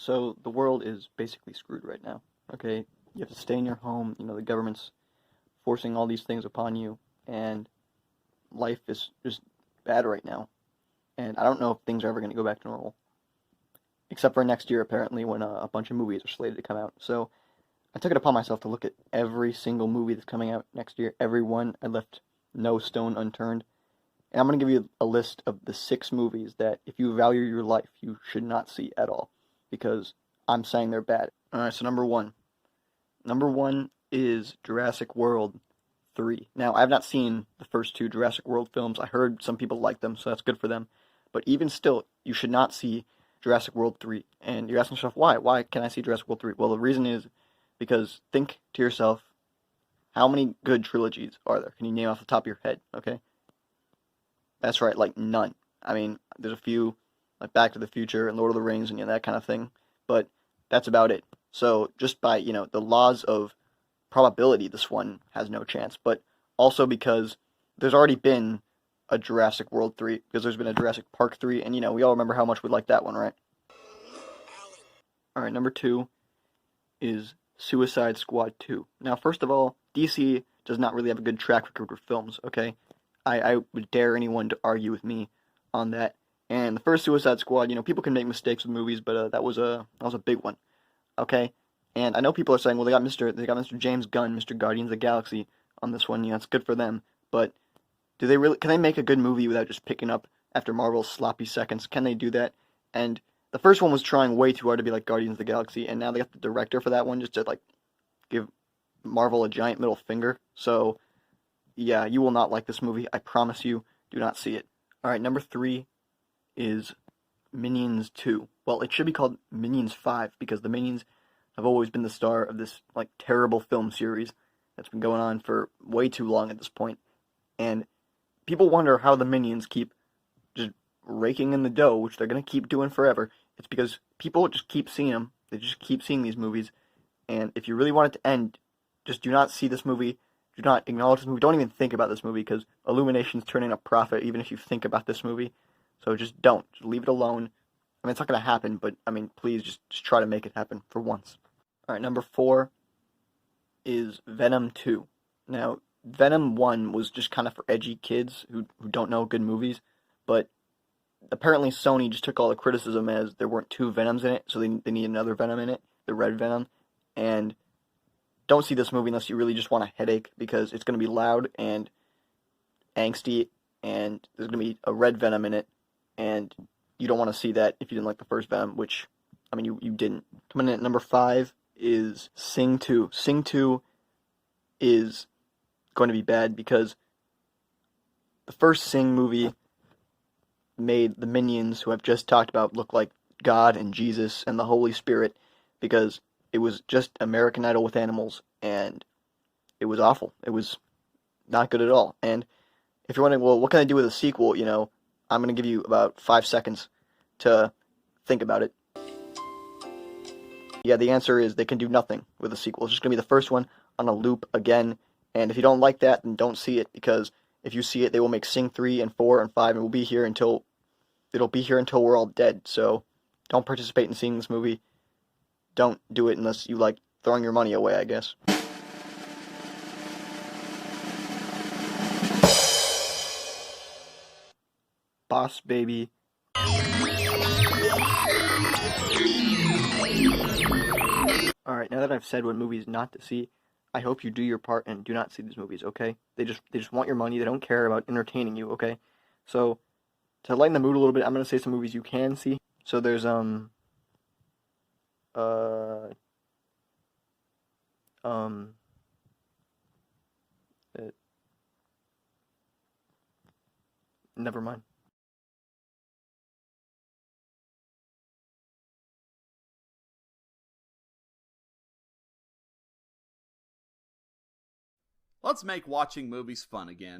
So the world is basically screwed right now. Okay, you have to stay in your home. You know, the government's forcing all these things upon you, and life is just bad right now. And I don't know if things are ever going to go back to normal, except for next year apparently when a bunch of movies are slated to come out. So I took it upon myself to look at every single movie that's coming out next year. Every one. I left no stone unturned. And I'm going to give you a list of the 6 movies that, if you value your life, you should not see at all. Because I'm saying they're bad. Alright, so number one. Number one is Jurassic World 3. Now, I have not seen the first 2 Jurassic World films. I heard some people like them, so that's good for them. But even still, you should not see Jurassic World 3. And you're asking yourself, why? Why can I see Jurassic World 3? Well, the reason is because think to yourself, how many good trilogies are there? Can you name off the top of your head, okay? That's right, like none. I mean, there's a few, like Back to the Future and Lord of the Rings and that kind of thing, but that's about it. So just by, the laws of probability, this one has no chance, but also because there's already been a Jurassic World 3, because there's been a Jurassic Park 3, and we all remember how much we like that one, right? Alright, number 2 is Suicide Squad 2. Now, first of all, DC does not really have a good track record with films, okay? I would dare anyone to argue with me on that. And the first Suicide Squad, people can make mistakes with movies, but that was a big one, okay? And I know people are saying, well, they got Mr. James Gunn, Mr. Guardians of the Galaxy on this one. It's good for them. But can they make a good movie without just picking up after Marvel's sloppy seconds? Can they do that? And the first one was trying way too hard to be like Guardians of the Galaxy, and now they got the director for that one just to give Marvel a giant middle finger. So yeah, you will not like this movie. I promise you. Do not see it. Alright, number 3 is Minions 2. Well, it should be called Minions 5 because the Minions have always been the star of this terrible film series that's been going on for way too long at this point. And people wonder how the Minions keep just raking in the dough, which they're going to keep doing forever. It's because people just keep seeing them. They just keep seeing these movies. And if you really want it to end, just do not see this movie. Do not acknowledge this movie. Don't even think about this movie because Illumination's turning a profit even if you think about this movie. So just don't. Just leave it alone. I mean, it's not going to happen, but, please just try to make it happen for once. Alright, number 4 is Venom 2. Now, Venom 1 was just kind of for edgy kids who don't know good movies, but apparently Sony just took all the criticism as there weren't 2 Venoms in it, so they need another Venom in it, the Red Venom, and don't see this movie unless you really just want a headache, because it's going to be loud and angsty, and there's going to be a red Venom in it, and you don't want to see that if you didn't like the first Venom, which, you didn't. Coming in at number 5 is Sing 2. Sing 2 is going to be bad because the first Sing movie made the Minions, who I've just talked about, look like God and Jesus and the Holy Spirit, because it was just American Idol with animals, and it was awful. It was not good at all. And if you're wondering, well, what can I do with a sequel, I'm going to give you about 5 seconds to think about it. Yeah, the answer is they can do nothing with a sequel. It's just going to be the first one on a loop again, and if you don't like that, then don't see it, because if you see it, they will make Sing 3 and 4 and 5, and it'll be here until we're all dead. So don't participate in seeing this movie. Don't do it unless you like throwing your money away, I guess. Boss Baby. Alright, now that I've said what movies not to see, I hope you do your part and do not see these movies, okay? They just want your money. They don't care about entertaining you, okay? So, to lighten the mood a little bit, I'm going to say some movies you can see. So there's, uh, never mind. Let's make watching movies fun again.